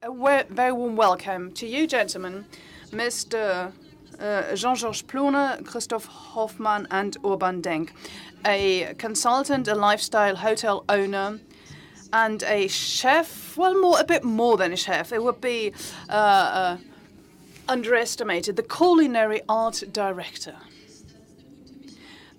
Very warm welcome to you, gentlemen, Mr. Jean-Georges Ploner, Christoph Hoffmann, and Denk, a consultant, a lifestyle hotel owner, and a chef. Well, a bit more than a chef. It would be underestimated. The Culinary Art director.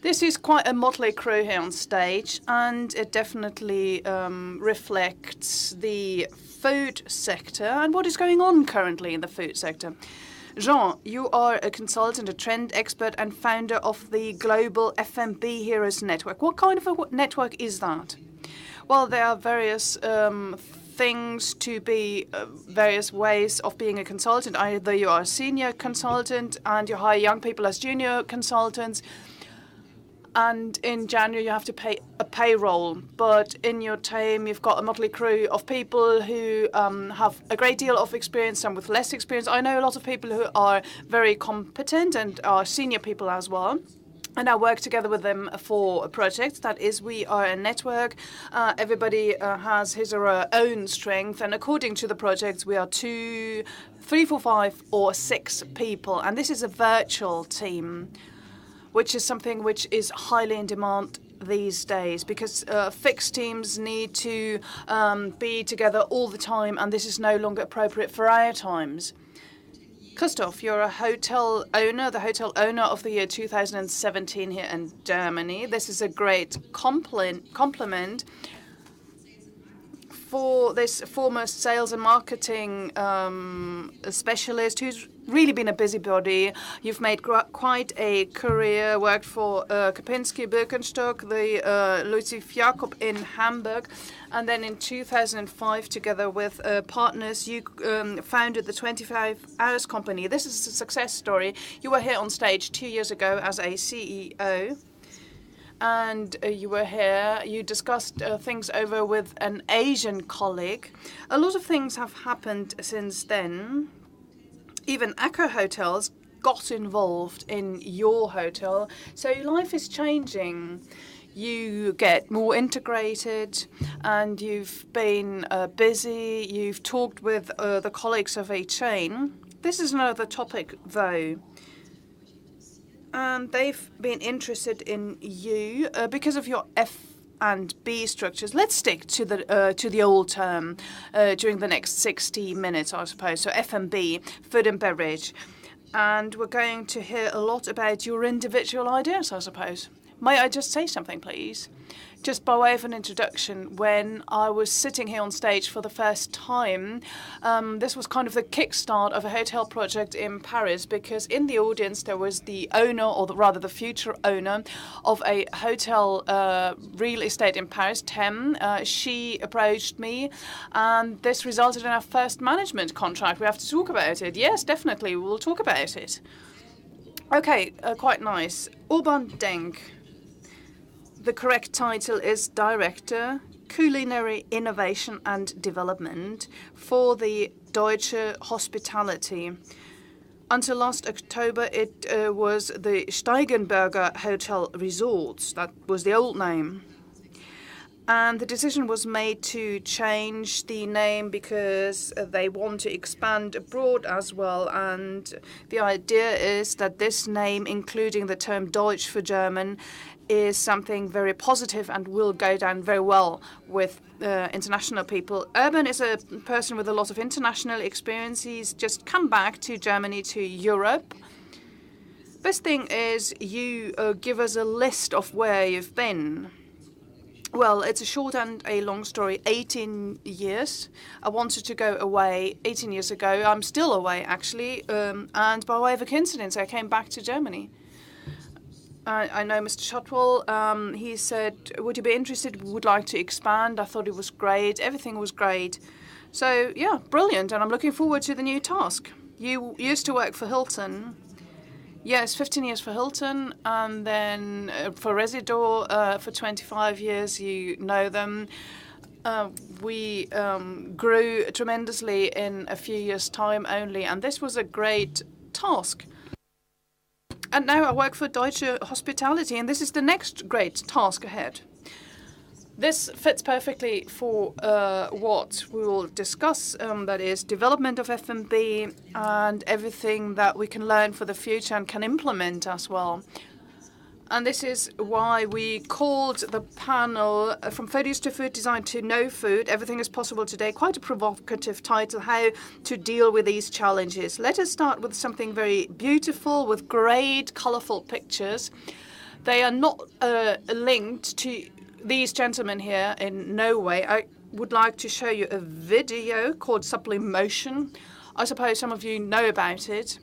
This is quite a motley crew here on stage, and it definitely reflects the food sector and what is going on currently in the food sector. Jean, you are a consultant, a trend expert, and founder of the Global F&B Heroes Network. What kind of a network is that? Well, there are various things to be various ways of being a consultant. Either you are a senior consultant and you hire young people as junior consultants, and in January you have to pay a payroll. But in your team, you've got a motley crew of people who have a great deal of experience, some with less experience. I know a lot of people who are very competent and are senior people as well. And I work together with them for a project. That is, we are a network. Everybody has his or her own strength. And according to the projects, we are 2, 3, 4, 5, or 6 people. And this is a virtual team, which is something which is highly in demand these days, because fixed teams need to be together all the time, and this is no longer appropriate for our times. Christoph, you're a hotel owner, the hotel owner of the year 2017 here in Germany. This is a great compliment for this former sales and marketing specialist who's really been a busybody. You've made quite a career, worked for Kapinski, Birkenstock, the Lucy Jakob in Hamburg, and then in 2005, together with partners, you founded the 25 Hours Company. This is a success story. You were here on stage 2 years ago as a CEO. And you were here, you discussed things over with an Asian colleague. A lot of things have happened since then. Even Accor Hotels got involved in your hotel. So life is changing. You get more integrated, and you've been busy. You've talked with the colleagues of a chain. This is another topic, though. And they've been interested in you because of your F&B structures. Let's stick to the old term during the next 60 minutes, I suppose. So F&B, food and beverage. And we're going to hear a lot about your individual ideas, I suppose. May I just say something, please? Just by way of an introduction, when I was sitting here on stage for the first time, this was kind of the kickstart of a hotel project in Paris, because in the audience there was the owner, or rather the future owner, of a hotel real estate in Paris, Tem. She approached me, and this resulted in our first management contract. We have to talk about it. Yes, definitely, we'll talk about it. Okay, quite nice. Denk. The correct title is Director, Culinary Innovation and Development for the Deutsche Hospitality. Until last October, it was the Steigenberger Hotel Resorts. That was the old name. And the decision was made to change the name because they want to expand abroad as well. And the idea is that this name, including the term Deutsch for German, is something very positive and will go down very well with international people. Urban is a person with a lot of international experience. He's just come back to Germany, to Europe. Best thing is you give us a list of where you've been. Well, it's a short and a long story. 18 years. I wanted to go away 18 years ago. I'm still away, actually. And by way of a coincidence, I came back to Germany. I know Mr. Shotwell. He said, would you be interested? Would like to expand. I thought it was great. Everything was great. So, yeah, brilliant. And I'm looking forward to the new task. You used to work for Hilton. Yes, 15 years for Hilton, and then for Residor for 25 years. You know them. We grew tremendously in a few years' time only, and this was a great task. And now I work for Deutsche Hospitality, and this is the next great task ahead. This fits perfectly for what we will discuss, that is development of F&B and everything that we can learn for the future and can implement as well. And this is why we called the panel From Foodies to Food Design to No Food, Everything is Possible Today. Quite a provocative title, how to deal with these challenges. Let us start with something very beautiful with great, colorful pictures. They are not linked to these gentlemen here in no way. I would like to show you a video called Sublimotion. I suppose some of you know about it.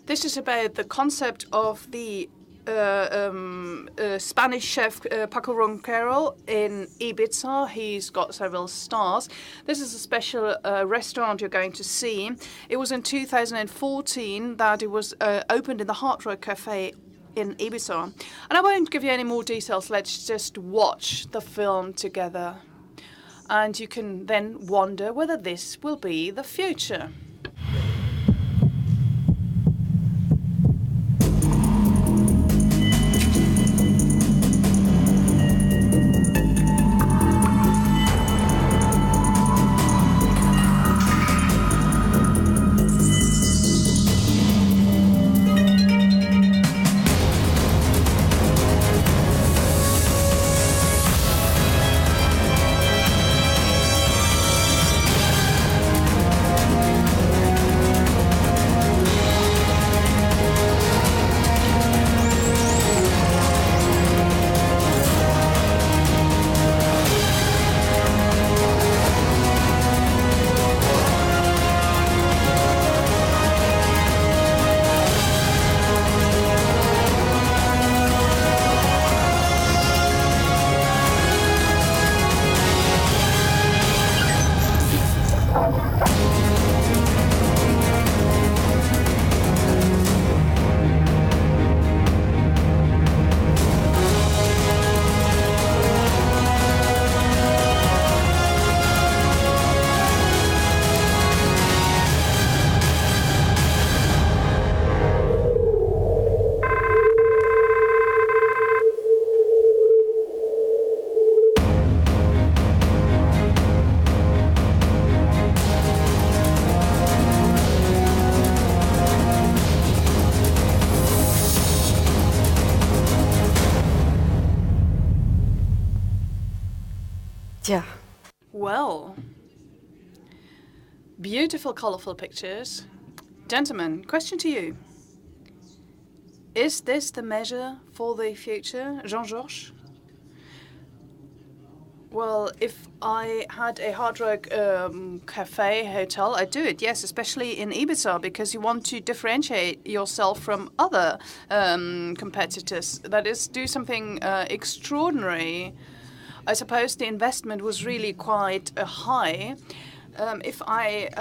This is about the concept of the Spanish chef Paco Ronquero in Ibiza. He's got several stars. This is a special restaurant you're going to see. It was in 2014 that it was opened in the Hard Rock Cafe in Ibiza. And I won't give you any more details. Let's just watch the film together. And you can then wonder whether this will be the future. Yeah. Well, beautiful, colorful pictures. Gentlemen, question to you. Is this the measure for the future, Jean-Georges? Well, if I had a hard rock cafe, hotel, I'd do it, yes, especially in Ibiza, because you want to differentiate yourself from other competitors. That is, do something extraordinary. I suppose the investment was really quite high. If I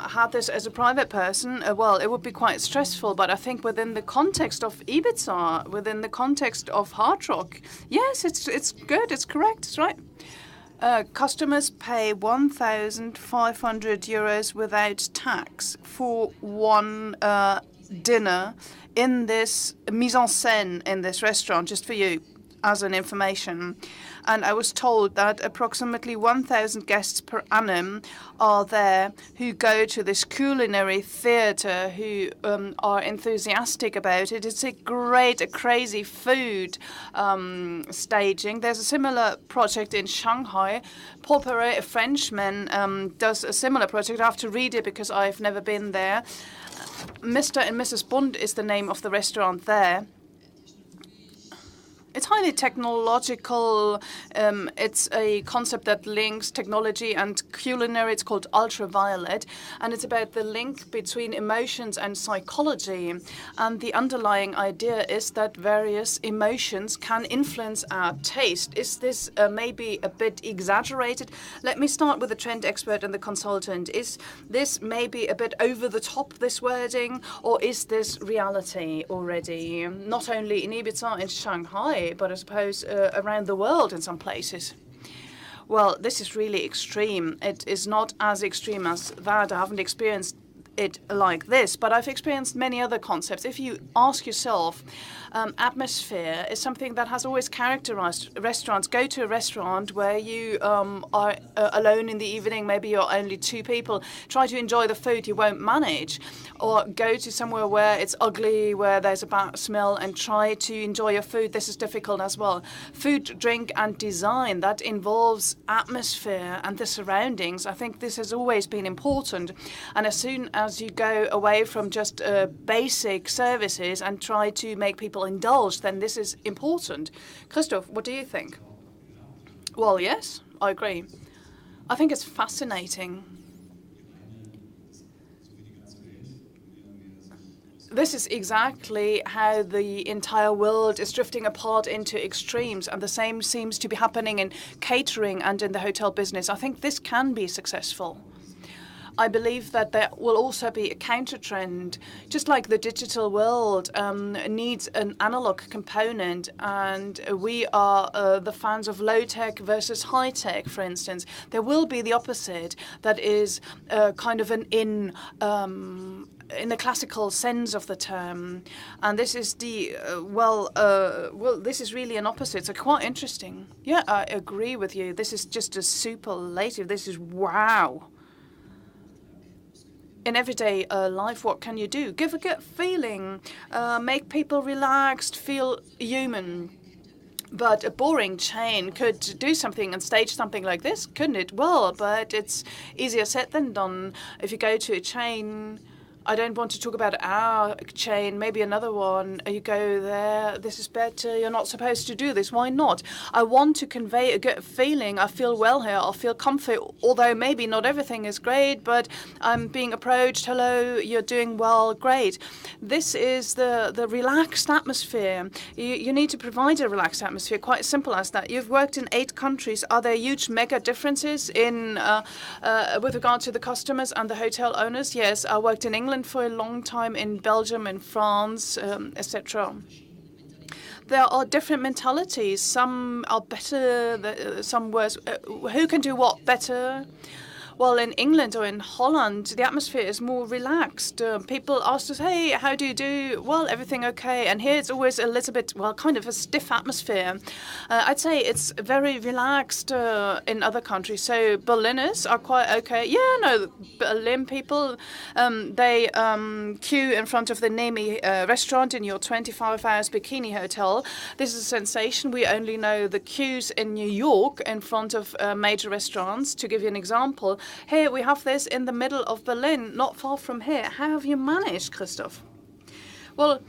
had this as a private person, well, it would be quite stressful. But I think within the context of Ibiza, within the context of hard rock, yes, it's good, it's correct, it's right. Customers pay 1,500 euros without tax for one dinner in this mise en scène in this restaurant, just for you as an information. And I was told that approximately 1,000 guests per annum are there who go to this culinary theatre, who are enthusiastic about it. It's a crazy food staging. There's a similar project in Shanghai. Paul Perret, a Frenchman, does a similar project. I have to read it because I've never been there. Mr. and Mrs. Bund is the name of the restaurant there. It's highly technological. It's a concept that links technology and culinary. It's called Ultraviolet. And it's about the link between emotions and psychology. And the underlying idea is that various emotions can influence our taste. Is this maybe a bit exaggerated? Let me start with the trend expert and the consultant. Is this maybe a bit over the top, this wording? Or is this reality already? Not only in Ibiza, in Shanghai, but I suppose around the world in some places. Well, this is really extreme. It is not as extreme as that. I haven't experienced it like this, but I've experienced many other concepts. If you ask yourself, atmosphere is something that has always characterized restaurants. Go to a restaurant where you are alone in the evening, maybe you're only two people. Try to enjoy the food, you won't manage. Or go to somewhere where it's ugly, where there's a bad smell, and try to enjoy your food. This is difficult as well. Food, drink, and design, that involves atmosphere and the surroundings. I think this has always been important. And as soon as you go away from just basic services and try to make people indulge, then this is important. Christoph, what do you think? Well, yes, I agree. I think it's fascinating. This is exactly how the entire world is drifting apart into extremes, and the same seems to be happening in catering and in the hotel business. I think this can be successful. I believe that there will also be a counter-trend, just like the digital world needs an analog component, and we are the fans of low-tech versus high-tech, for instance. There will be the opposite, that is kind of an in the classical sense of the term, and this is the this is really an opposite. So quite interesting. Yeah, I agree with you. This is just a superlative. This is wow. In everyday life, what can you do? Give a good feeling, make people relaxed, feel human. But a boring chain could do something and stage something like this, couldn't it? Well, but it's easier said than done. If you go to a chain, I don't want to talk about our chain, maybe another one. You go there, this is better, you're not supposed to do this. Why not? I want to convey a good feeling. I feel well here, I'll feel comfy, although maybe not everything is great, but I'm being approached, hello, you're doing well, great. This is the relaxed atmosphere. You need to provide a relaxed atmosphere, quite as simple as that. You've worked in 8 countries. Are there huge mega differences in with regard to the customers and the hotel owners? Yes, I worked in England for a long time, in Belgium, in France, etc. There are different mentalities. Some are better, some worse. Who can do what better? Well, in England or in Holland, the atmosphere is more relaxed. People ask us, hey, how do you do? Well, everything okay. And here it's always a little bit, well, kind of a stiff atmosphere. I'd say it's very relaxed in other countries. So Berliners are quite okay. Yeah, no, Berlin people, they queue in front of the Nemi restaurant in your 25 hours bikini hotel. This is a sensation. We only know the queues in New York in front of major restaurants. To give you an example, here we have this in the middle of Berlin, not far from here. How have you managed, Christoph? Well,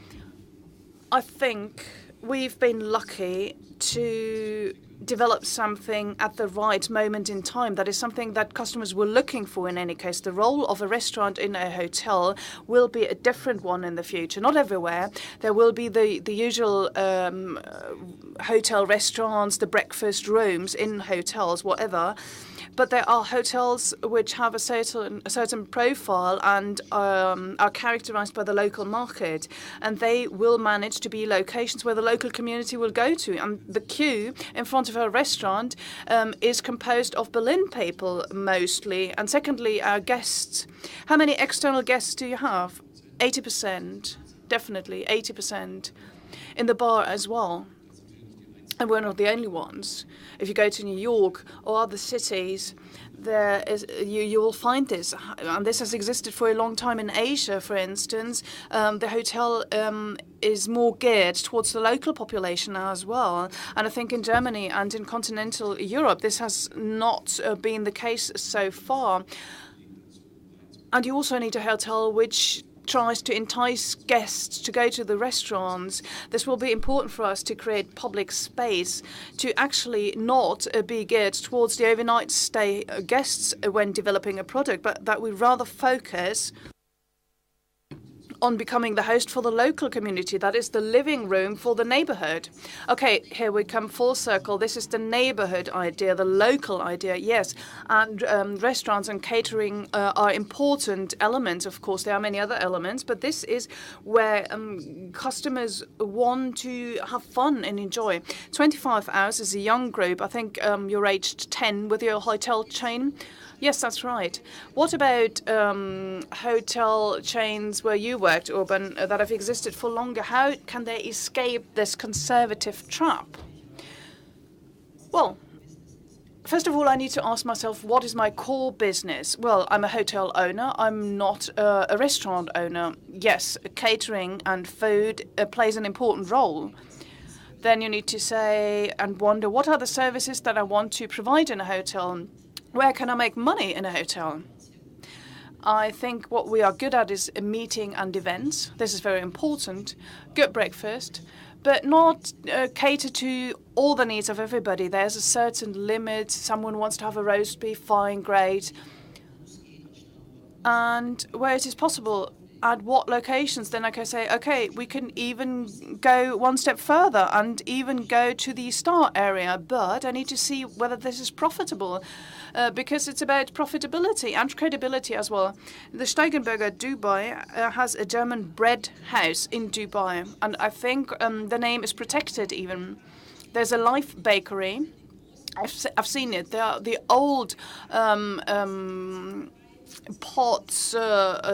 I think we've been lucky to develop something at the right moment in time. That is something that customers were looking for in any case. The role of a restaurant in a hotel will be a different one in the future. Not everywhere. There will be the usual hotel restaurants, the breakfast rooms in hotels, whatever. But there are hotels which have a certain profile and are characterized by the local market, and they will manage to be locations where the local community will go to. And the queue in front of a restaurant is composed of Berlin people mostly. And secondly, our guests. How many external guests do you have? 80%, definitely 80%. In the bar as well. And we're not the only ones. If you go to New York or other cities, there is you will find this, and this has existed for a long time in Asia, for instance. The hotel is more geared towards the local population as well, and I think in Germany and in continental Europe, this has not been the case so far. And you also need a hotel which tries to entice guests to go to the restaurants. This will be important for us to create public space, to actually not be geared towards the overnight stay guests when developing a product, but that we rather focus on becoming the host for the local community. That is the living room for the neighborhood. Okay, here we come full circle. This is the neighborhood idea, the local idea, yes. And restaurants and catering are important elements, of course. There are many other elements, but this is where customers want to have fun and enjoy. 25 hours is a young group. I think you're aged 10 with your hotel chain. Yes, that's right. What about hotel chains where you worked, Urban, that have existed for longer? How can they escape this conservative trap? Well, first of all, I need to ask myself, what is my core business? Well, I'm a hotel owner. I'm not a restaurant owner. Yes, catering and food plays an important role. Then you need to say and wonder, what are the services that I want to provide in a hotel? Where can I make money in a hotel? I think what we are good at is meeting and events. This is very important. Good breakfast, but not cater to all the needs of everybody. There's a certain limit. Someone wants to have a roast beef, fine, great. And where it is possible, at what locations, then I can say, okay, we can even go one step further and even go to the star area. But I need to see whether this is profitable. Because it's about profitability and credibility as well. The Steigenberger Dubai has a German bread house in Dubai, and I think the name is protected even. There's a Life bakery. I've seen it. They are the old pots,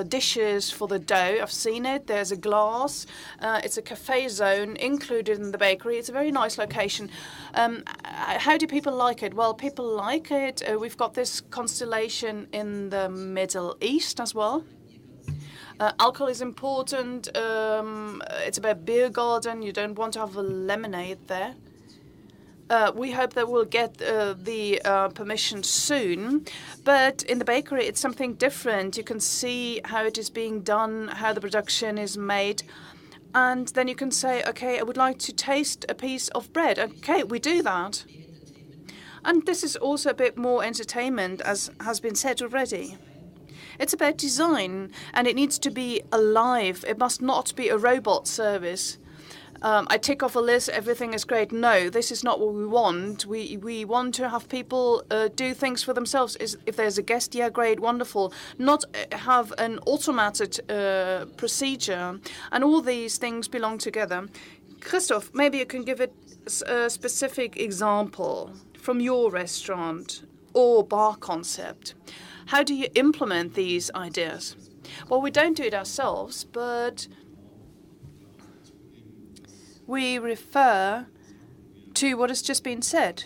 dishes for the dough. I've seen it. There's a glass. It's a cafe zone included in the bakery. It's a very nice location. How do people like it? Well, people like it. We've got this constellation in the Middle East as well. Alcohol is important. It's about beer garden. You don't want to have a lemonade there. We hope that we'll get the permission soon. But in the bakery, it's something different. You can see how it is being done, how the production is made. And then you can say, okay, I would like to taste a piece of bread. Okay, we do that. And this is also a bit more entertainment, as has been said already. It's about design, and it needs to be alive. It must not be a robot service. I tick off a list, everything is great. No, this is not what we want. We want to have people do things for themselves. If there's a guest, yeah, great, wonderful. Not have an automated procedure. And all these things belong together. Christoph, maybe you can give it a specific example from your restaurant or bar concept. How do you implement these ideas? Well, we don't do it ourselves, but we refer to what has just been said.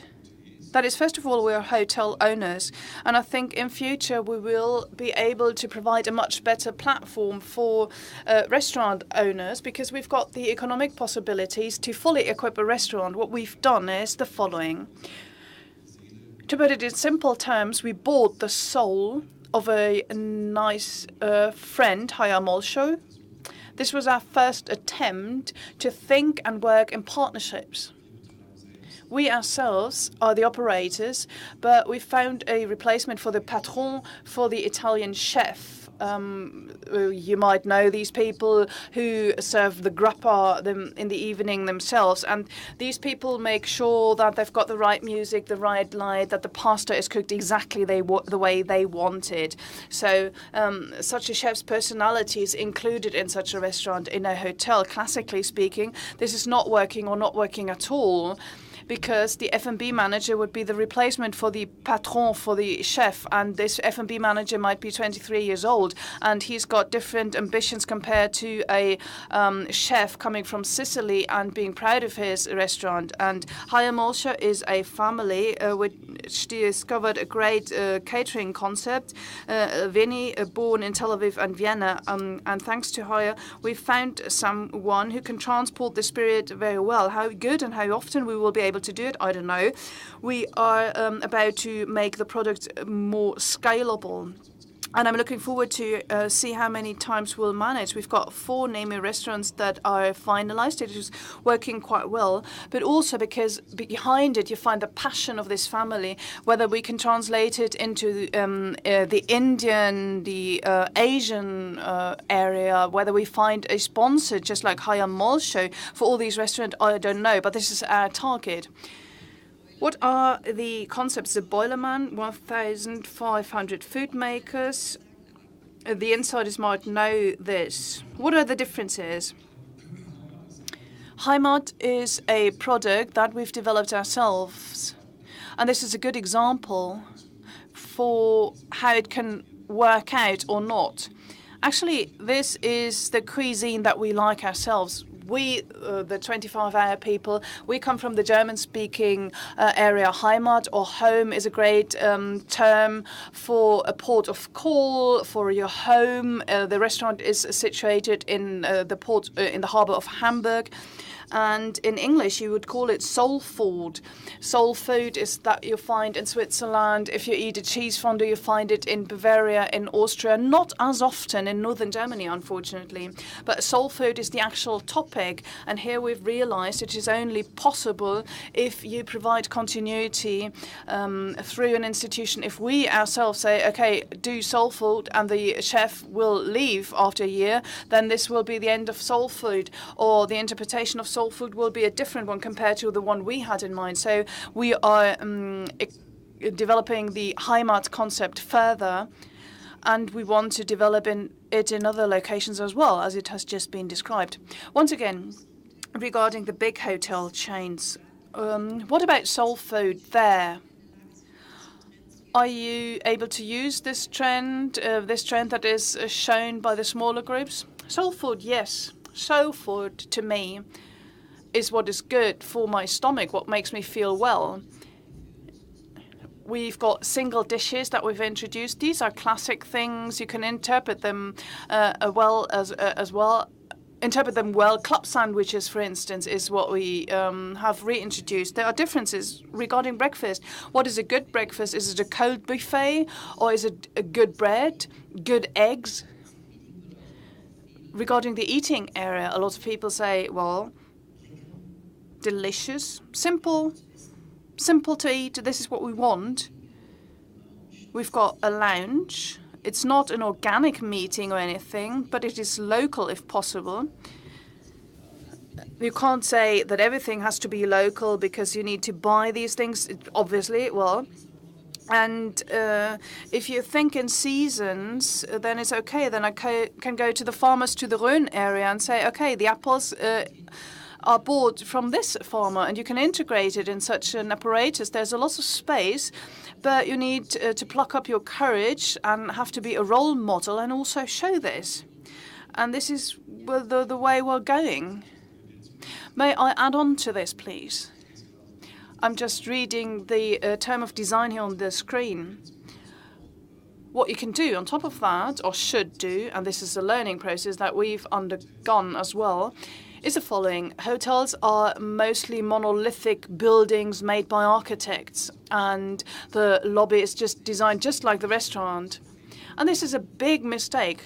That is, first of all, we are hotel owners, and I think in future we will be able to provide a much better platform for restaurant owners, because we've got the economic possibilities to fully equip a restaurant. What we've done is the following. To put it in simple terms, we bought the soul of a nice friend, Haya Molsho. This was our first attempt to think and work in partnerships. We ourselves are the operators, but we found a replacement for the patron, for the Italian chef. You might know these people who serve the grappa in the evening themselves. And these people make sure that they've got the right music, the right light, that the pasta is cooked exactly the way they want it. So such a chef's personality is included in such a restaurant. In a hotel, classically speaking, this is not working or not working at all, because the F&B manager would be the replacement for the patron, for the chef, and this F&B manager might be 23 years old, and he's got different ambitions compared to a chef coming from Sicily and being proud of his restaurant. And Haya Molsha is a family which discovered a great catering concept. Vinny, born in Tel Aviv and Vienna, and thanks to Haya, we found someone who can transport the spirit very well. How good and how often we will be able to do it, I don't know. We are about to make the product more scalable. And I'm looking forward to see how many times we'll manage. We've got 4 Nemi restaurants that are finalized. It is working quite well, but also because behind it you find the passion of this family, whether we can translate it into the Indian, the Asian area, whether we find a sponsor just like Hayam Mall Show for all these restaurants, I don't know, but this is our target. What are the concepts? The Boilerman, 1,500 food makers. The insiders might know this. What are the differences? Heimat is a product that we've developed ourselves. And this is a good example for how it can work out or not. Actually, this is the cuisine that we like ourselves. We, the 25-hour people, we come from the German-speaking area. Heimat or home is a great term for a port of call, for your home. The restaurant is situated in the port, in the harbor of Hamburg. And in English, you would call it soul food. Soul food is that you find in Switzerland. If you eat a cheese fondue, you find it in Bavaria, in Austria. Not as often in northern Germany, unfortunately. But soul food is the actual topic. And here we've realized it is only possible if you provide continuity through an institution. If we ourselves say, okay, do soul food, and the chef will leave after a year, then this will be the end of soul food, or the interpretation of soul food will be a different one compared to the one we had in mind. So we are developing the Heimat concept further, and we want to develop it in other locations as well, as it has just been described. Once again, regarding the big hotel chains, what about soul food there? Are you able to use this trend that is shown by the smaller groups? Soul food, yes. Soul food, to me, is what is good for my stomach, what makes me feel well. We've got single dishes that we've introduced. These are classic things. You can interpret them interpret them well. Club sandwiches, for instance, is what we have reintroduced. There are differences regarding breakfast. What is a good breakfast? Is it a cold buffet, or is it a good bread, good eggs? Regarding the eating area, a lot of people say, well, delicious, simple to eat. This is what we want. We've got a lounge. It's not an organic meeting or anything, but it is local if possible. You can't say that everything has to be local because you need to buy these things, obviously, well. And if you think in seasons, then it's okay. Then I can go to the farmers to the Rhön area and say, okay, the apples are bought from this farmer, and you can integrate it in such an apparatus. There's a lot of space, but you need to pluck up your courage and have to be a role model and also show this. And this is the way we're going. May I add on to this, please? I'm just reading the term of design here on the screen. What you can do on top of that, or should do, and this is a learning process that we've undergone as well, is the following. Hotels are mostly monolithic buildings made by architects, and the lobby is just designed just like the restaurant. And this is a big mistake,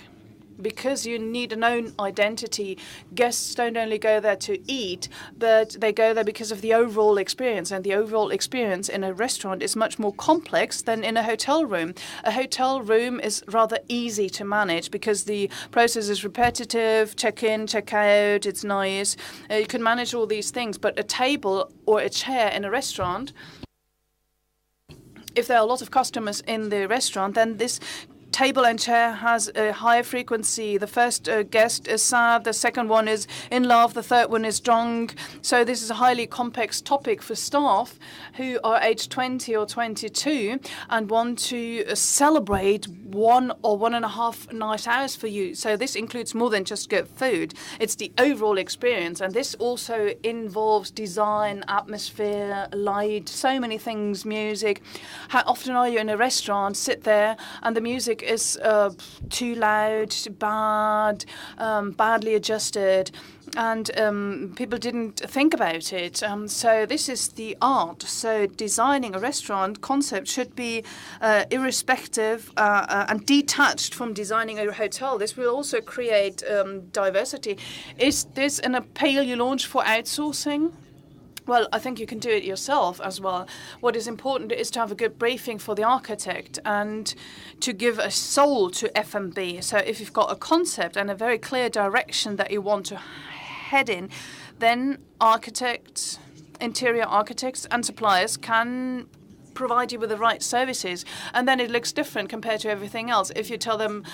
because you need a known identity. Guests don't only go there to eat, but they go there because of the overall experience. And the overall experience in a restaurant is much more complex than in a hotel room. A hotel room is rather easy to manage because the process is repetitive, check in, check out, it's nice. You can manage all these things, but a table or a chair in a restaurant, if there are a lot of customers in the restaurant, then this table and chair has a high frequency. The first guest is sad, the second one is in love, the third one is drunk. So this is a highly complex topic for staff who are aged 20 or 22 and want to celebrate 1 or 1.5 nice hours for you. So this includes more than just good food. It's the overall experience, and this also involves design, atmosphere, light, so many things, music. How often are you in a restaurant, sit there, and the music is too loud, too bad, badly adjusted? and people didn't think about it. So this is the art. So designing a restaurant concept should be irrespective and detached from designing a hotel. This will also create diversity. Is this an appeal you launch for outsourcing? Well, I think you can do it yourself as well. What is important is to have a good briefing for the architect and to give a soul to F&B. So if you've got a concept and a very clear direction that you want to head in, then architects, interior architects and suppliers can provide you with the right services, and then it looks different compared to everything else. If you tell them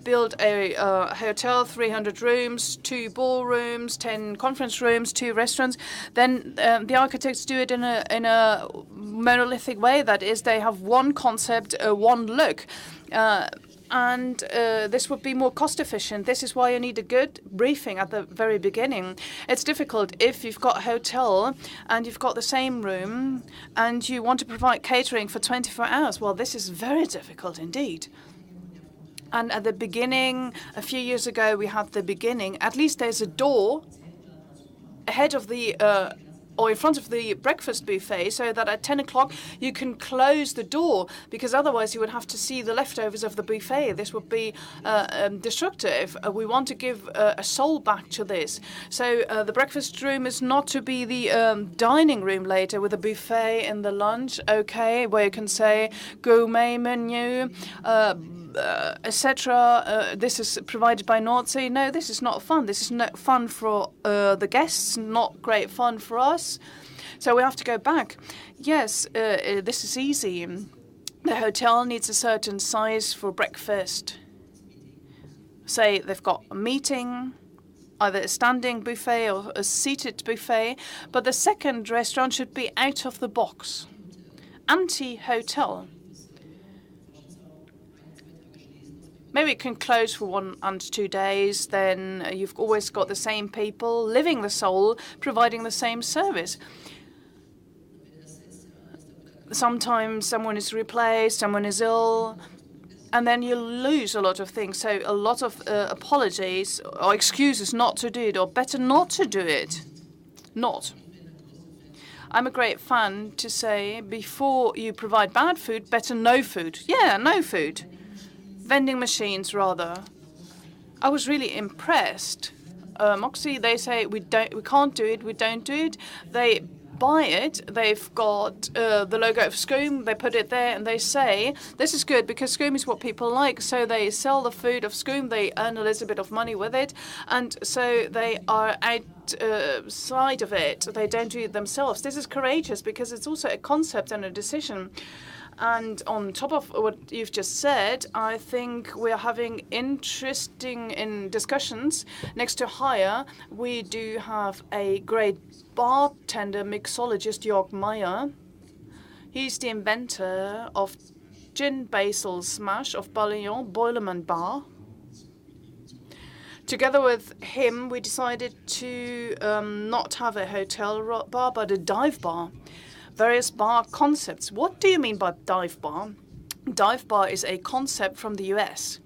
build a hotel, 300 rooms, 2 ballrooms, 10 conference rooms, 2 restaurants, then the architects do it in a monolithic way. That is, they have one concept, one look. And this would be more cost efficient. This is why you need a good briefing at the very beginning. It's difficult if you've got a hotel and you've got the same room and you want to provide catering for 24 hours. Well, this is very difficult indeed. And at the beginning, a few years ago, we had the beginning. At least there's a door ahead of the or in front of the breakfast buffet, so that at 10 o'clock you can close the door, because otherwise you would have to see the leftovers of the buffet. This would be destructive. We want to give a soul back to this. So the breakfast room is not to be the dining room later with a buffet in the lunch, okay, where you can say gourmet menu, etc. This is provided by Nazi. No, this is not fun. This is not fun for the guests, not great fun for us. So we have to go back. Yes, this is easy. The hotel needs a certain size for breakfast. Say they've got a meeting, either a standing buffet or a seated buffet, but the second restaurant should be out of the box. Anti-hotel. Maybe it can close for 1 and 2 days, then you've always got the same people living the soul, providing the same service. Sometimes someone is replaced, someone is ill, and then you lose a lot of things. So a lot of apologies or excuses not to do it, or better not to do it. Not. I'm a great fan to say, before you provide bad food, better no food. Yeah, no food. Vending machines, rather. I was really impressed. Moxie, they say we can't do it, we don't do it. They buy it. They've got the logo of Scum. They put it there, and they say this is good because Scum is what people like. So they sell the food of Scum. They earn a little bit of money with it, and so they are outside of it. They don't do it themselves. This is courageous because it's also a concept and a decision. And on top of what you've just said, I think we're having interesting discussions. Next to Hire, we do have a great bartender, mixologist, Jörg Meyer. He's the inventor of Gin Basil Smash of Boilerman Bar. Together with him, we decided to not have a hotel bar, but a dive bar. Various bar concepts. What do you mean by dive bar? Dive bar is a concept from the US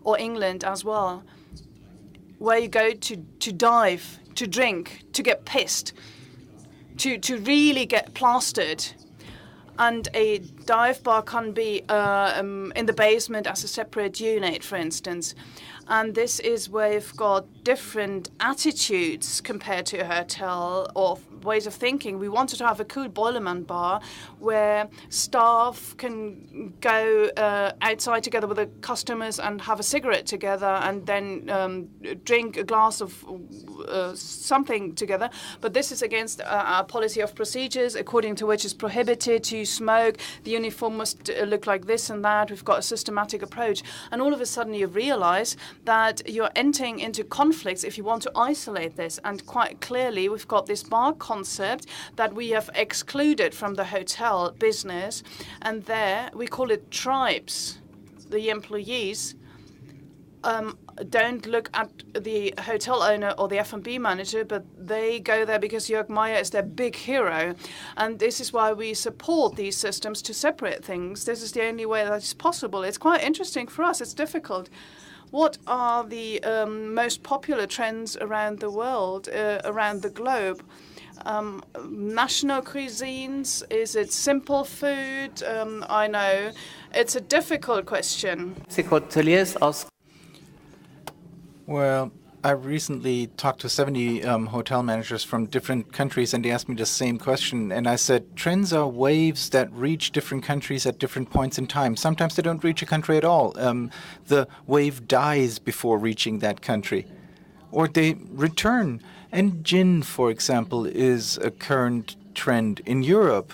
or England as well, where you go to dive, to drink, to get pissed, to really get plastered. And a dive bar can be in the basement as a separate unit, for instance. And this is where you've got different attitudes compared to a hotel or ways of thinking. We wanted to have a cool Boilerman bar where staff can go outside together with the customers and have a cigarette together and then drink a glass of something together. But this is against our policy of procedures, according to which it's prohibited to smoke. The uniform must look like this and that. We've got a systematic approach. And all of a sudden you realize that you're entering into conflicts if you want to isolate this. And quite clearly, we've got this bar concept that we have excluded from the hotel business. And there, we call it tribes. The employees don't look at the hotel owner or the F&B manager, but they go there because Jörg Meyer is their big hero. And this is why we support these systems to separate things. This is the only way that is possible. It's quite interesting for us. It's difficult. What are the most popular trends around the world, around the globe? National cuisines? Is it simple food? I know it's a difficult question. Well, I recently talked to 70 hotel managers from different countries, and they asked me the same question. And I said, trends are waves that reach different countries at different points in time. Sometimes they don't reach a country at all. The wave dies before reaching that country, or they return. And gin, for example, is a current trend in Europe.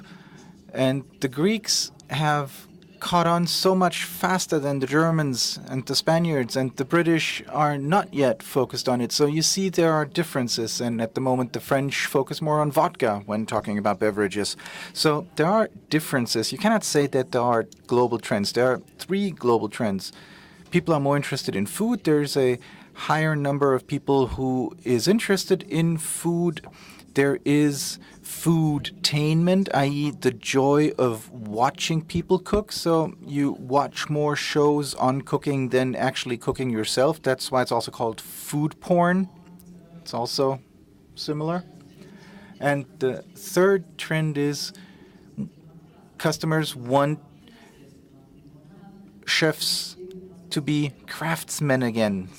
And the Greeks have caught on so much faster than the Germans and the Spaniards, and the British are not yet focused on it. So you see there are differences, and at the moment the French focus more on vodka when talking about beverages. So there are differences. You cannot say that there are global trends. There are 3 global trends. People are more interested in food. There's a higher number of people who is interested in food. There is foodtainment, i.e. the joy of watching people cook. So you watch more shows on cooking than actually cooking yourself. That's why it's also called food porn. It's also similar. And the third trend is customers want chefs to be craftsmen again.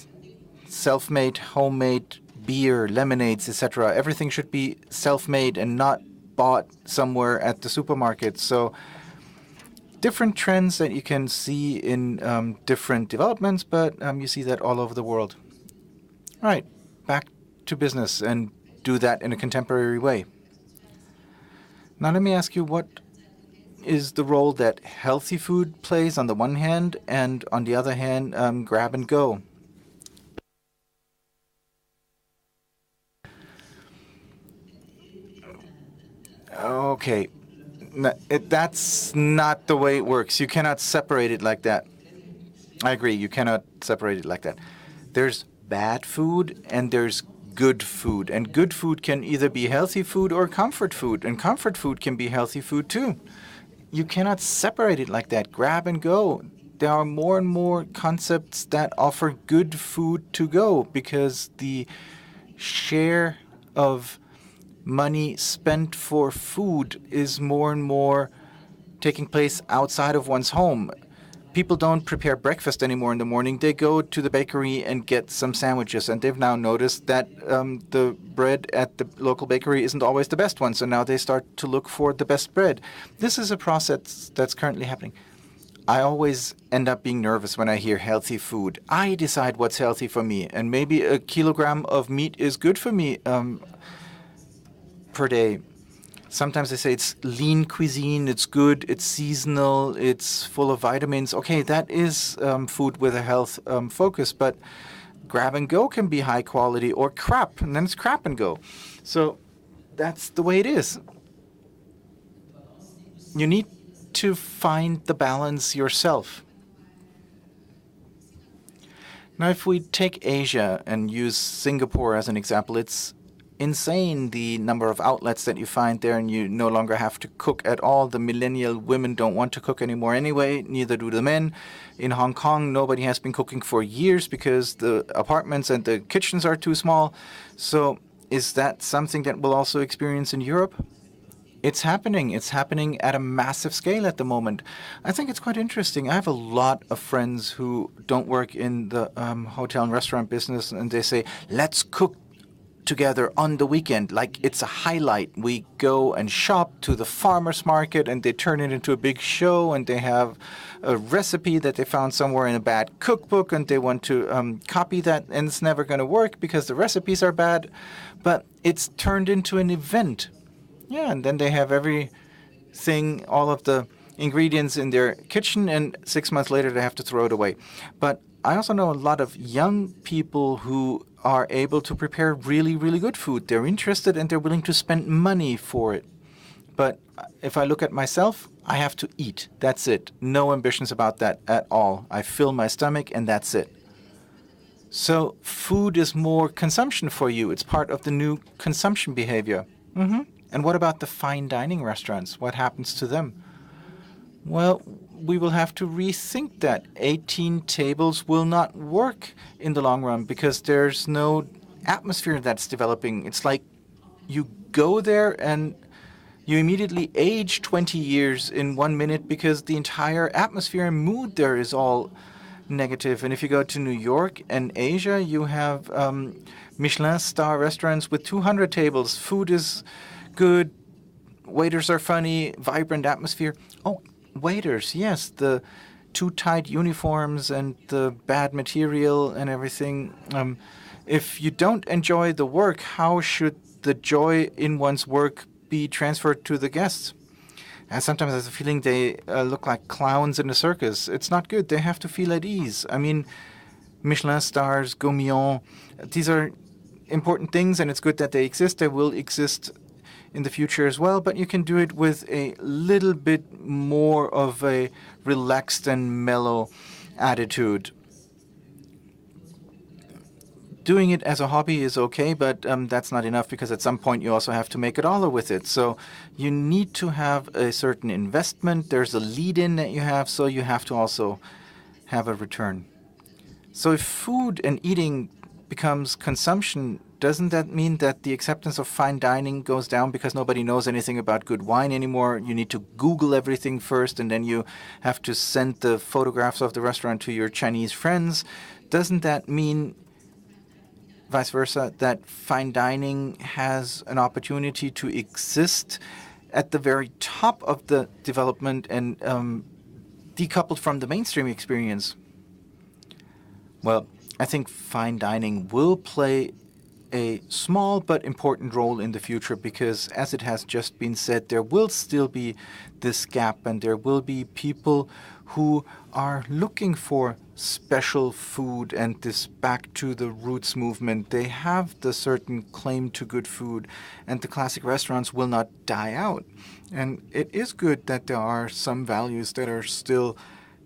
Self-made, homemade beer, lemonades, etc. Everything should be self-made and not bought somewhere at the supermarket. So different trends that you can see in different developments, but you see that all over the world. All right, back to business and do that in a contemporary way. Now let me ask you, what is the role that healthy food plays on the one hand, and on the other hand, grab and go? Okay, that's not the way it works. You cannot separate it like that. I agree, you cannot separate it like that. There's bad food and there's good food. And good food can either be healthy food or comfort food. And comfort food can be healthy food too. You cannot separate it like that. Grab and go. There are more and more concepts that offer good food to go because the share of money spent for food is more and more taking place outside of one's home. People don't prepare breakfast anymore in the morning. They go to the bakery and get some sandwiches, and they've now noticed that the bread at the local bakery isn't always the best one, so now they start to look for the best bread. This is a process that's currently happening. I always end up being nervous when I hear healthy food. I decide what's healthy for me, and maybe a kilogram of meat is good for me per day. Sometimes they say it's lean cuisine, it's good, it's seasonal, it's full of vitamins. Okay, that is food with a health focus, but grab and go can be high quality or crap, and then it's crap and go. So that's the way it is. You need to find the balance yourself. Now, if we take Asia and use Singapore as an example, it's insane the number of outlets that you find there, and you no longer have to cook at all. The millennial women don't want to cook anymore anyway, neither do the men. In Hong Kong, nobody has been cooking for years because the apartments and the kitchens are too small. So is that something that we'll also experience in Europe? It's happening. It's happening at a massive scale at the moment. I think it's quite interesting. I have a lot of friends who don't work in the hotel and restaurant business, and they say, let's cook together on the weekend, like it's a highlight. We go and shop to the farmer's market and they turn it into a big show, and they have a recipe that they found somewhere in a bad cookbook and they want to copy that, and it's never going to work because the recipes are bad, but it's turned into an event. Yeah, and then they have everything, all of the ingredients in their kitchen, and 6 months later they have to throw it away. But I also know a lot of young people who are able to prepare really, really good food. They're interested and they're willing to spend money for it. But if I look at myself, I have to eat. That's it. No ambitions about that at all. I fill my stomach and that's it. So food is more consumption for you. It's part of the new consumption behavior. And what about the fine dining restaurants? What happens to them? Well, we will have to rethink that. 18 tables will not work in the long run because there's no atmosphere that's developing. It's like you go there and you immediately age 20 years in 1 minute because the entire atmosphere and mood there is all negative. And if you go to New York and Asia, you have Michelin star restaurants with 200 tables. Food is good. Waiters are funny. Vibrant atmosphere. Oh, waiters, yes. The too tight uniforms and the bad material and everything. If you don't enjoy the work, how should the joy in one's work be transferred to the guests? And sometimes I have the feeling they look like clowns in a circus. It's not good. They have to feel at ease. I mean, Michelin stars, gourmillon, these are important things, and it's good that they exist. They will exist in the future as well, but you can do it with a little bit more of a relaxed and mellow attitude. Doing it as a hobby is okay, but that's not enough because at some point you also have to make a dollar with it. So you need to have a certain investment. There's a lead-in that you have, so you have to also have a return. So if food and eating becomes consumption, doesn't that mean that the acceptance of fine dining goes down because nobody knows anything about good wine anymore? You need to Google everything first, and then you have to send the photographs of the restaurant to your Chinese friends. Doesn't that mean vice versa, that fine dining has an opportunity to exist at the very top of the development and decoupled from the mainstream experience? Well, I think fine dining will play a small but important role in the future because, as it has just been said, there will still be this gap and there will be people who are looking for special food and this back to the roots movement. They have the certain claim to good food, and the classic restaurants will not die out. And it is good that there are some values that are still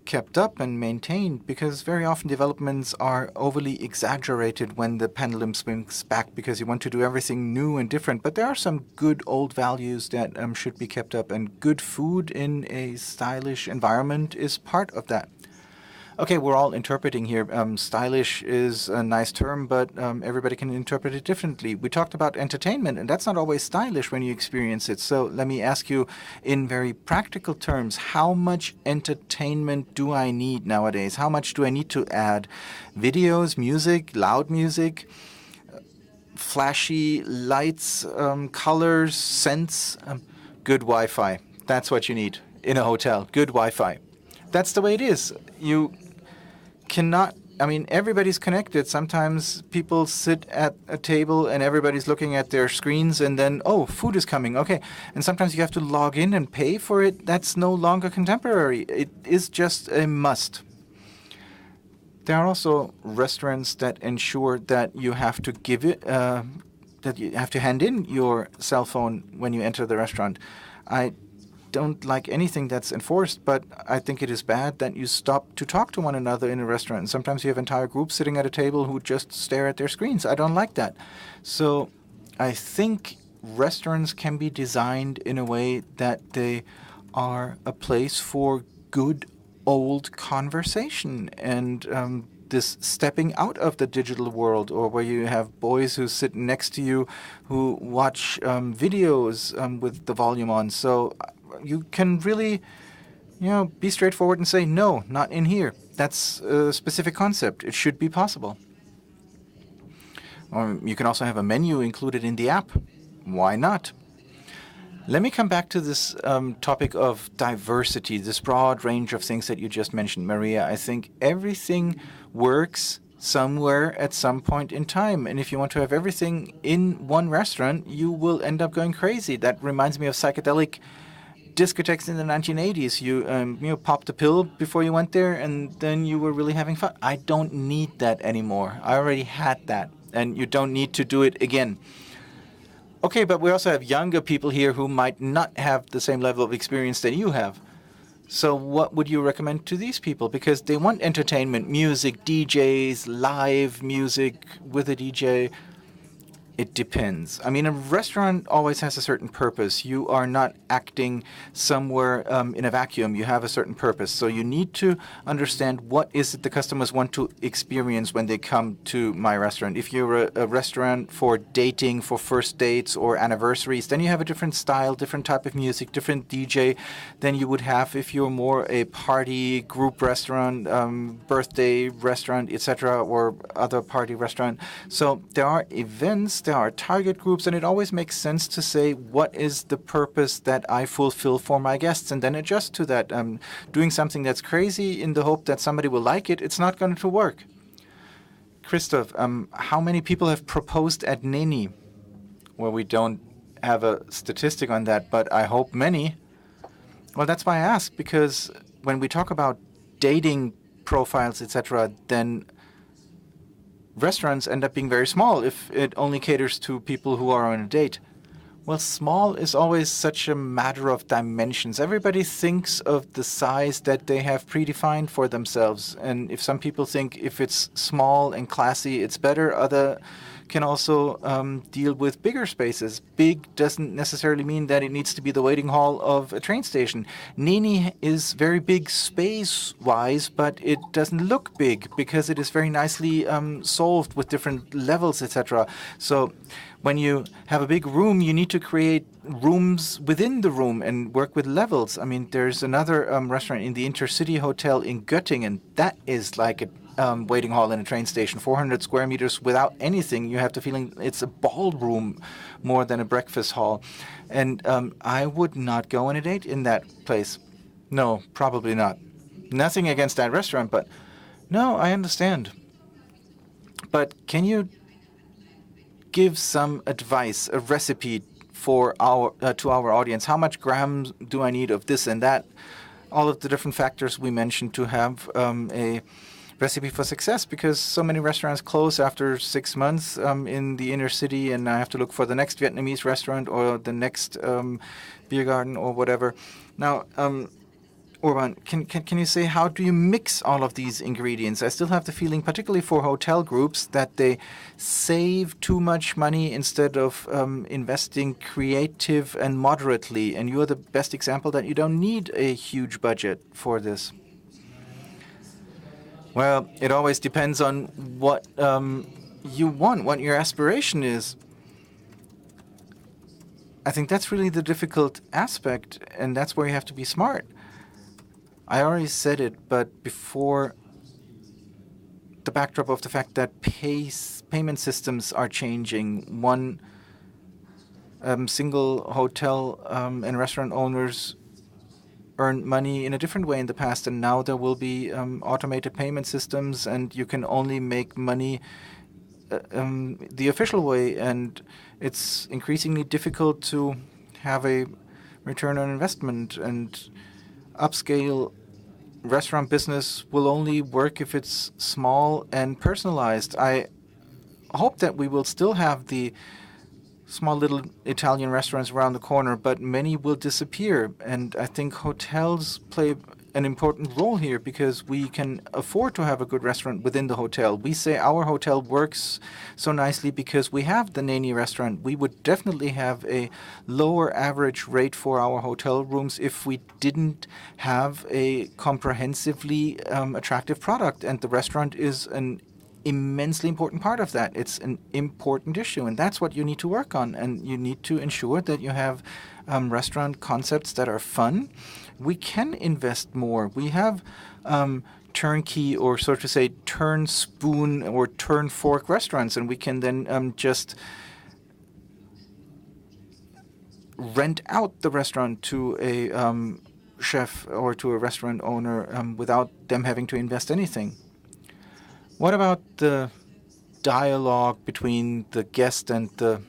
kept up and maintained, because very often developments are overly exaggerated when the pendulum swings back because you want to do everything new and different. But there are some good old values that should be kept up, and good food in a stylish environment is part of that. Okay, we're all interpreting here. Stylish is a nice term, but everybody can interpret it differently. We talked about entertainment, and that's not always stylish when you experience it. So let me ask you in very practical terms, how much entertainment do I need nowadays? How much do I need to add? Videos, music, loud music, flashy lights, colors, scents, good Wi-Fi. That's what you need in a hotel, good Wi-Fi. That's the way it is. You cannot, I mean, everybody's connected. Sometimes people sit at a table and everybody's looking at their screens and then, oh, food is coming. Okay. And sometimes you have to log in and pay for it. That's no longer contemporary. It is just a must. There are also restaurants that ensure that you have to give it, that you have to hand in your cell phone when you enter the restaurant. I don't like anything that's enforced, but I think it is bad that you stop to talk to one another in a restaurant. And sometimes you have entire groups sitting at a table who just stare at their screens. I don't like that. So I think restaurants can be designed in a way that they are a place for good old conversation and this stepping out of the digital world, or where you have boys who sit next to you who watch videos with the volume on. So you can really, be straightforward and say, no, not in here. That's a specific concept. It should be possible. Or you can also have a menu included in the app. Why not? Let me come back to this topic of diversity, this broad range of things that you just mentioned, Maria. I think everything works somewhere at some point in time. And if you want to have everything in one restaurant, you will end up going crazy. That reminds me of psychedelic discotheques in the 1980s. You popped a pill before you went there, and then you were really having fun. I don't need that anymore. I already had that, and you don't need to do it again. Okay, but we also have younger people here who might not have the same level of experience that you have. So what would you recommend to these people? Because they want entertainment, music, DJs, live music with a DJ. It depends. I mean, a restaurant always has a certain purpose. You are not acting somewhere in a vacuum. You have a certain purpose. So you need to understand what is it the customers want to experience when they come to my restaurant. If you're a restaurant for dating, for first dates or anniversaries, then you have a different style, different type of music, different DJ than you would have if you're more a party group restaurant, birthday restaurant, etc., or other party restaurant. So there are events, there are target groups, and it always makes sense to say what is the purpose that I fulfill for my guests and then adjust to that. Doing something that's crazy in the hope that somebody will like it, it's not going to work. Christoph, how many people have proposed at Neni? Well, we don't have a statistic on that, but I hope many. Well, that's why I ask, because when we talk about dating profiles, etc., then restaurants end up being very small if it only caters to people who are on a date. Well, small is always such a matter of dimensions. Everybody thinks of the size that they have predefined for themselves. And if some people think if it's small and classy, it's better, other can also deal with bigger spaces. Big doesn't necessarily mean that it needs to be the waiting hall of a train station. Nini is very big space-wise, but it doesn't look big because it is very nicely solved with different levels, etc. So when you have a big room, you need to create rooms within the room and work with levels. I mean, there's another restaurant in the Intercity Hotel in Göttingen. That is like a waiting hall in a train station, 400 square meters without anything. You have the feeling it's a ballroom more than a breakfast hall. And I would not go on a date in that place. No, probably not. Nothing against that restaurant, but no, I understand. But can you give some advice, a recipe for to our audience? How much grams do I need of this and that? All of the different factors we mentioned to have a recipe for success, because so many restaurants close after 6 months in the inner city, and I have to look for the next Vietnamese restaurant or the next beer garden or whatever. Now, Urban, can you say, how do you mix all of these ingredients? I still have the feeling, particularly for hotel groups, that they save too much money instead of investing creative and moderately. And you're the best example that you don't need a huge budget for this. Well, it always depends on what you want, what your aspiration is. I think that's really the difficult aspect, and that's where you have to be smart. I already said it, but before the backdrop of the fact that payment systems are changing, one single hotel and restaurant owners earned money in a different way in the past, and now there will be automated payment systems, and you can only make money the official way, and it's increasingly difficult to have a return on investment, and upscale restaurant business will only work if it's small and personalized. I hope that we will still have the small little Italian restaurants around the corner, but many will disappear. And I think hotels play an important role here because we can afford to have a good restaurant within the hotel. We say our hotel works so nicely because we have the Neni restaurant. We would definitely have a lower average rate for our hotel rooms if we didn't have a comprehensively attractive product. And the restaurant is an immensely important part of that. It's an important issue, and that's what you need to work on. And you need to ensure that you have restaurant concepts that are fun. We can invest more. We have turnkey, or so to say, turn spoon or turn fork restaurants, and we can then just rent out the restaurant to a chef or to a restaurant owner without them having to invest anything. What about the dialogue between the guest and the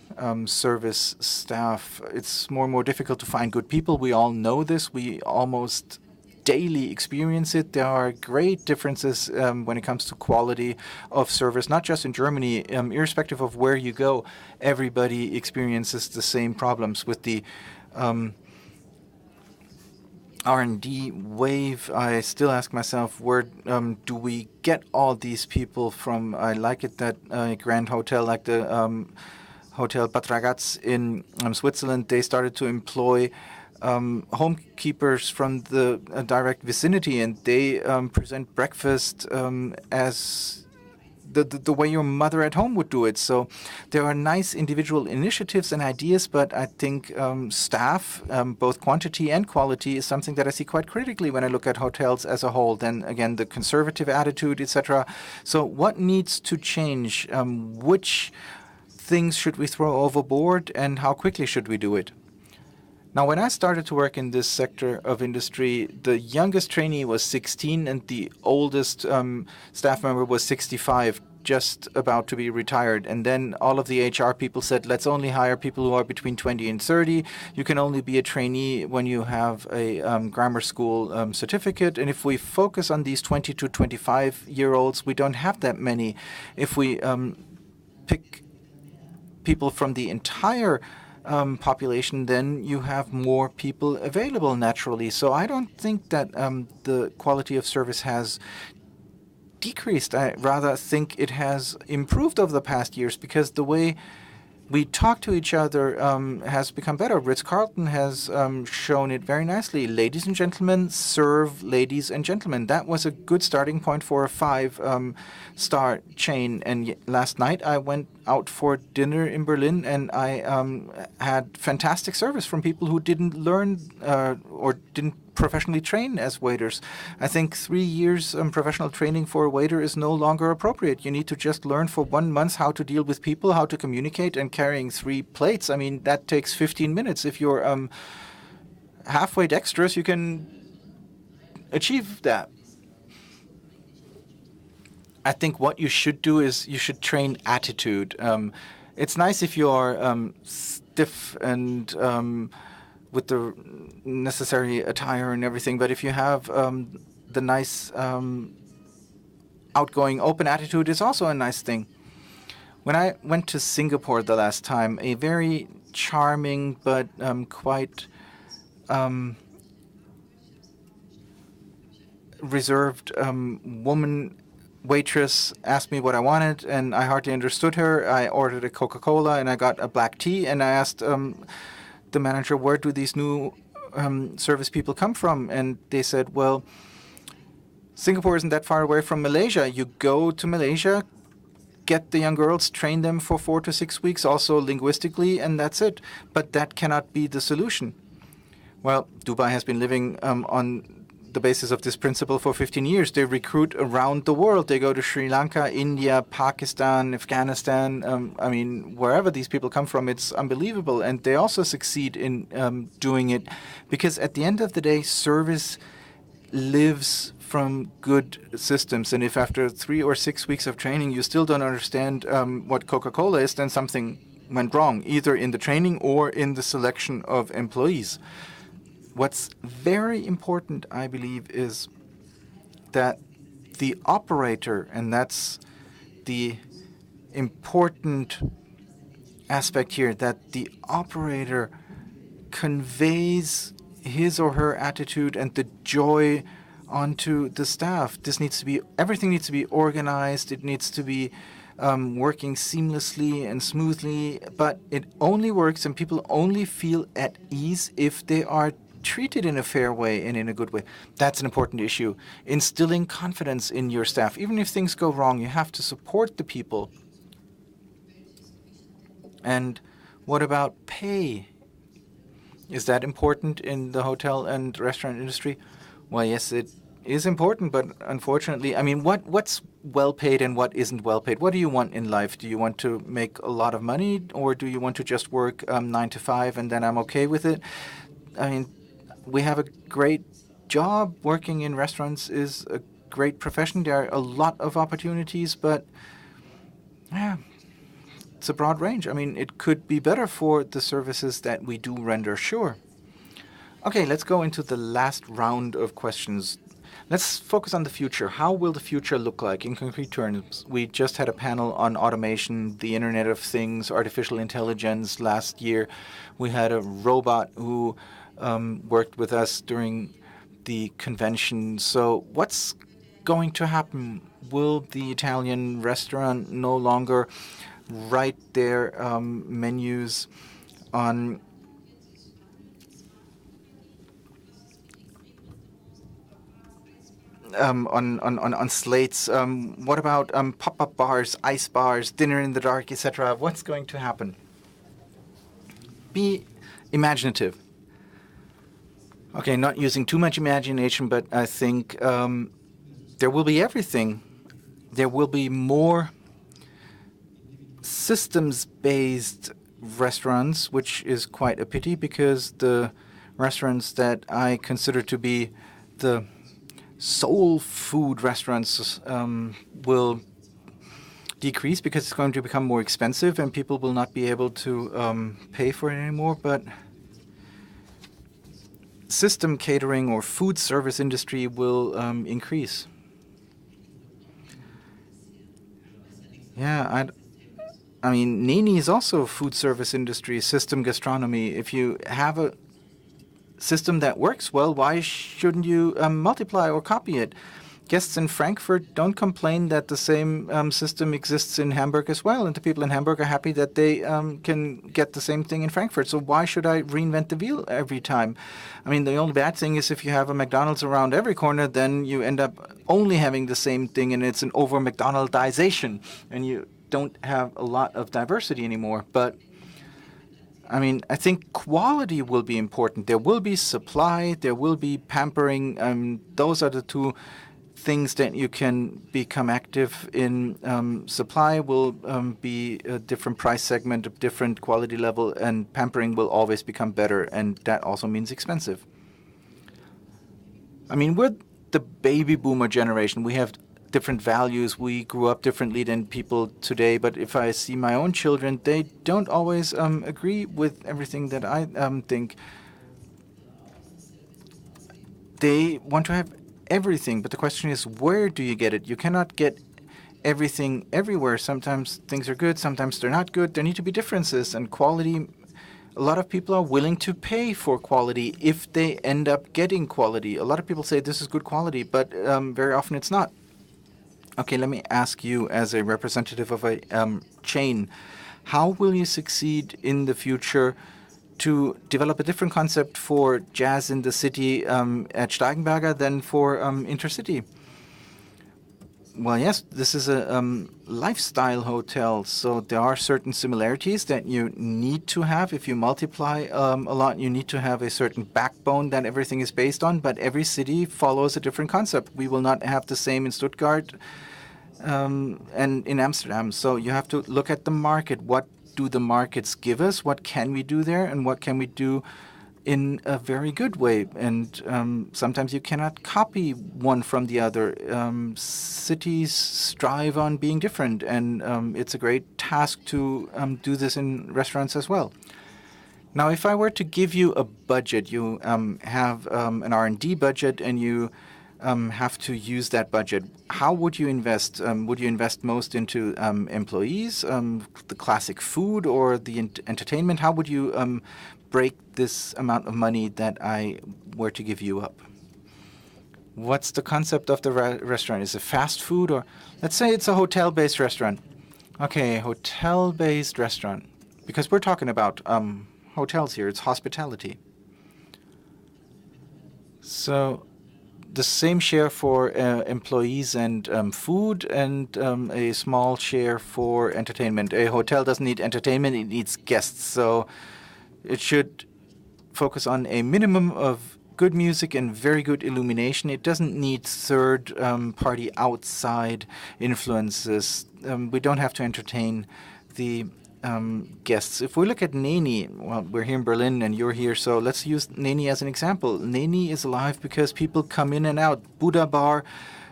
service staff? It's more and more difficult to find good people. We all know this. We almost daily experience it. There are great differences when it comes to quality of service, not just in Germany. Irrespective of where you go, everybody experiences the same problems with the R&D wave. I still ask myself, where do we get all these people from? I like it that a grand hotel like the Hotel Bad Ragaz in Switzerland, they started to employ homekeepers from the direct vicinity, and they present breakfast as the way your mother at home would do it. So there are nice individual initiatives and ideas, but I think staff, both quantity and quality, is something that I see quite critically when I look at hotels as a whole. Then again, the conservative attitude, etc. So what needs to change? Which things should we throw overboard, and how quickly should we do it? Now, when I started to work in this sector of industry, the youngest trainee was 16 and the oldest staff member was 65, just about to be retired. And then all of the HR people said, let's only hire people who are between 20 and 30. You can only be a trainee when you have a grammar school certificate. And if we focus on these 20 to 25-year-olds, we don't have that many. If we pick people from the entire population, then you have more people available naturally. So I don't think that the quality of service has decreased. I rather think it has improved over the past years, because the way we talk to each other has become better. Ritz-Carlton has shown it very nicely. Ladies and gentlemen serve ladies and gentlemen. That was a good starting point for a 5-star chain. And last night I went out for dinner in Berlin, and I had fantastic service from people who didn't learn or didn't professionally train as waiters. I think 3 years professional training for a waiter is no longer appropriate. You need to just learn for 1 month how to deal with people, how to communicate, and carrying 3 plates. I mean, that takes 15 minutes. If you're halfway dexterous, you can achieve that. I think what you should do is you should train attitude. It's nice if you're stiff and with the necessary attire and everything, but if you have the nice outgoing, open attitude, is also a nice thing. When I went to Singapore the last time, a very charming but quite reserved woman waitress asked me what I wanted, and I hardly understood her. I ordered a Coca-Cola and I got a black tea, and I asked the manager, where do these new service people come from? And they said, well, Singapore isn't that far away from Malaysia. You go to Malaysia, get the young girls, train them for 4 to 6 weeks, also linguistically, and that's it. But that cannot be the solution. Well, Dubai has been living on the basis of this principle for 15 years. They recruit around the world. They go to Sri Lanka, India, Pakistan, Afghanistan. I mean, wherever these people come from, it's unbelievable. And they also succeed in doing it, because at the end of the day, service lives from good systems. And if after 3 or 6 weeks of training you still don't understand what Coca-Cola is, then something went wrong, either in the training or in the selection of employees. What's very important, I believe, is that the operator, and that's the important aspect here, that the operator conveys his or her attitude and the joy onto the staff. Everything needs to be organized. It needs to be working seamlessly and smoothly, but it only works and people only feel at ease if they are treated in a fair way and in a good way. That's an important issue. Instilling confidence in your staff. Even if things go wrong, you have to support the people. And what about pay? Is that important in the hotel and restaurant industry? Well, yes, it is important, but unfortunately, I mean, what's well paid and what isn't well paid? What do you want in life? Do you want to make a lot of money, or do you want to just work 9 to 5 and then I'm okay with it? I mean, we have a great job. Working in restaurants is a great profession. There are a lot of opportunities, but yeah, it's a broad range. I mean, it could be better for the services that we do render, sure. Okay, let's go into the last round of questions. Let's focus on the future. How will the future look like in concrete terms? We just had a panel on automation, the Internet of Things, artificial intelligence last year. We had a robot who worked with us during the convention. So what's going to happen? Will the Italian restaurant no longer write their menus on slates. What about pop-up bars, ice bars, dinner in the dark, etc.? What's going to happen? Be imaginative. Okay, not using too much imagination, but I think there will be everything. There will be more systems-based restaurants, which is quite a pity because the restaurants that I consider to be the soul food restaurants will decrease because it's going to become more expensive and people will not be able to pay for it anymore. But system catering or food service industry will increase. Yeah, I mean, Nini is also food service industry, system gastronomy. If you have a system that works well, why shouldn't you multiply or copy it? Guests in Frankfurt don't complain that the same system exists in Hamburg as well, and the people in Hamburg are happy that they can get the same thing in Frankfurt. So why should I reinvent the wheel every time? I mean, the only bad thing is if you have a McDonald's around every corner, then you end up only having the same thing, and it's an over-McDonaldization, and you don't have a lot of diversity anymore. But I mean, I think quality will be important. There will be supply, there will be pampering. Those are the two things that you can become active in. Supply will be a different price segment, a different quality level, and pampering will always become better, and that also means expensive. I mean, we're the baby boomer generation. We have different values. We grew up differently than people today, but if I see my own children, they don't always agree with everything that I think. They want to have everything, but the question is, where do you get it? You cannot get everything everywhere. Sometimes things are good, sometimes they're not good. There need to be differences, and quality, a lot of people are willing to pay for quality if they end up getting quality. A lot of people say this is good quality, but very often it's not. Okay, let me ask you as a representative of a chain, how will you succeed in the future to develop a different concept for jazz in the city at Steigenberger than for Intercity? Well, yes, this is a lifestyle hotel, so there are certain similarities that you need to have. If you multiply a lot, you need to have a certain backbone that everything is based on, but every city follows a different concept. We will not have the same in Stuttgart and in Amsterdam, so you have to look at the market. What do the markets give us? What can we do there, and what can we do in a very good way? And sometimes you cannot copy one from the other. Cities strive on being different, and it's a great task to do this in restaurants as well. Now, if I were to give you a budget, you have an R&D budget, and you have to use that budget. How would you invest? Would you invest most into employees, the classic food, or the entertainment? How would you break this amount of money that I were to give you up? What's the concept of the restaurant? Is it fast food, or let's say it's a hotel-based restaurant? Okay, hotel-based restaurant. Because we're talking about hotels here. It's hospitality. So the same share for employees and food, and a small share for entertainment. A hotel doesn't need entertainment, it needs guests. So it should focus on a minimum of good music and very good illumination. It doesn't need third-party outside influences. We don't have to entertain the guests. If we look at Neni, well, we're here in Berlin and you're here, so let's use Neni as an example. Neni is alive because people come in and out. Buddha Bar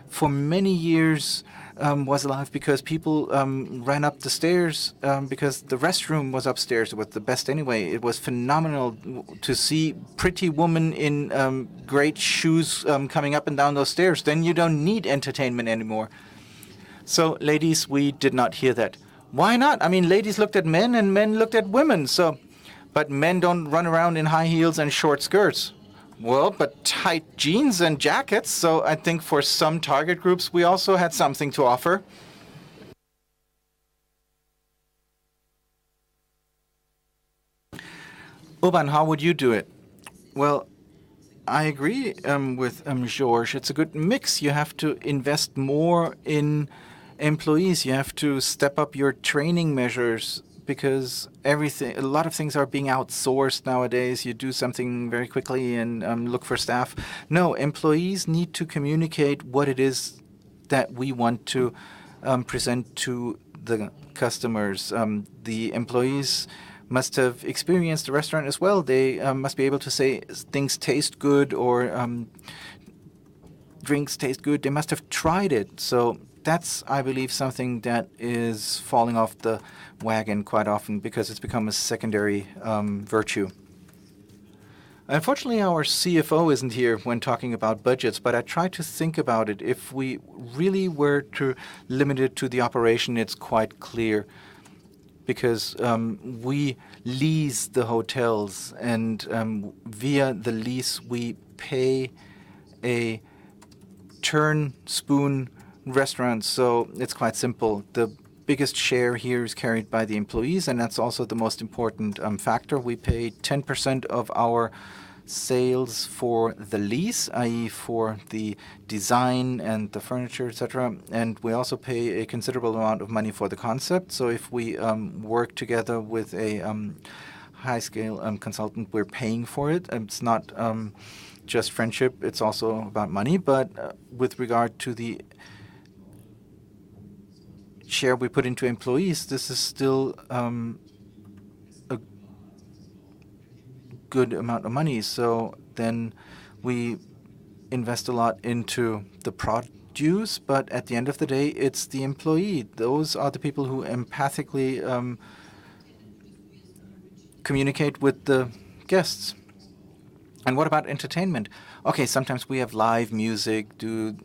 for many years was alive because people ran up the stairs because the restroom was upstairs. It was the best anyway. It was phenomenal to see pretty women in great shoes coming up and down those stairs. Then you don't need entertainment anymore. So, ladies, we did not hear that. Why not? I mean, ladies looked at men and men looked at women. So, but men don't run around in high heels and short skirts. Well, but tight jeans and jackets. So I think for some target groups, we also had something to offer. Urban, how would you do it? Well, I agree with George. It's a good mix. You have to invest more in employees. You have to step up your training measures because a lot of things are being outsourced nowadays. You do something very quickly and look for staff. No, employees need to communicate what it is that we want to present to the customers. The employees must have experienced the restaurant as well. They must be able to say things taste good or drinks taste good. They must have tried it. So that's, I believe, something that is falling off the wagon quite often because it's become a secondary virtue. Unfortunately, our CFO isn't here when talking about budgets, but I try to think about it. If we really were to limit it to the operation, it's quite clear because we lease the hotels and via the lease we pay a turn spoon restaurant. So it's quite simple. The biggest share here is carried by the employees, and that's also the most important factor. We pay 10% of our sales for the lease, i.e. for the design and the furniture, etc. And we also pay a considerable amount of money for the concept. So if we work together with a high-scale consultant, we're paying for it. It's not just friendship, it's also about money. But with regard to the share we put into employees, this is still a good amount of money. So then we invest a lot into the produce, but at the end of the day, it's the employee. Those are the people who empathically communicate with the guests. And what about entertainment? Okay, sometimes we have live music, do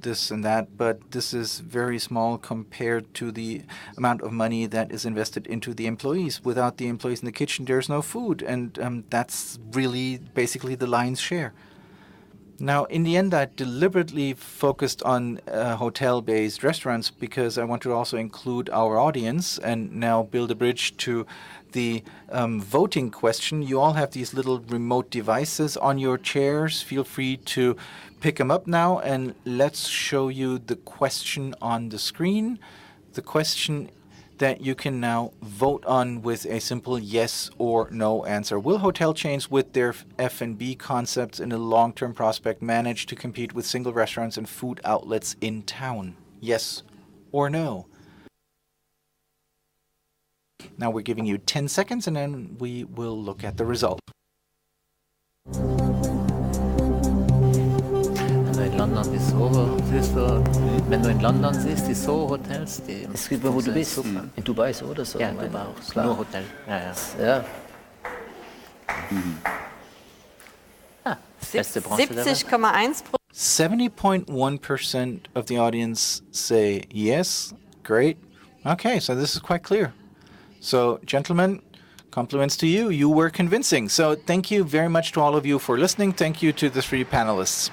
this and that, but this is very small compared to the amount of money that is invested into the employees. Without the employees in the kitchen, there's no food, and that's really basically the lion's share. Now, in the end, I deliberately focused on hotel-based restaurants because I want to also include our audience and now build a bridge to the voting question. You all have these little remote devices on your chairs. Feel free to pick them up now, and let's show you the question on the screen. The question that you can now vote on with a simple yes or no answer. Will hotel chains with their F&B concepts in a long-term prospect manage to compete with single restaurants and food outlets in town? Yes or no? Now we're giving you 10 seconds and then we will look at the result. In London die Soho, siehst du, wenn du in London siehst, die Soho-Hotels, die Es gibt wo du bist, super. in Dubai so oder so. Ja, meine Dubai ich. auch, Klar. nur Hotel. Ja, ja. Ja. Beste Branche der Welt. 70,1%. 70.1% of the audience say yes. Great. Okay, so this is quite clear. So, gentlemen, compliments to you. You were convincing. So thank you very much to all of you for listening. Thank you to the three panelists.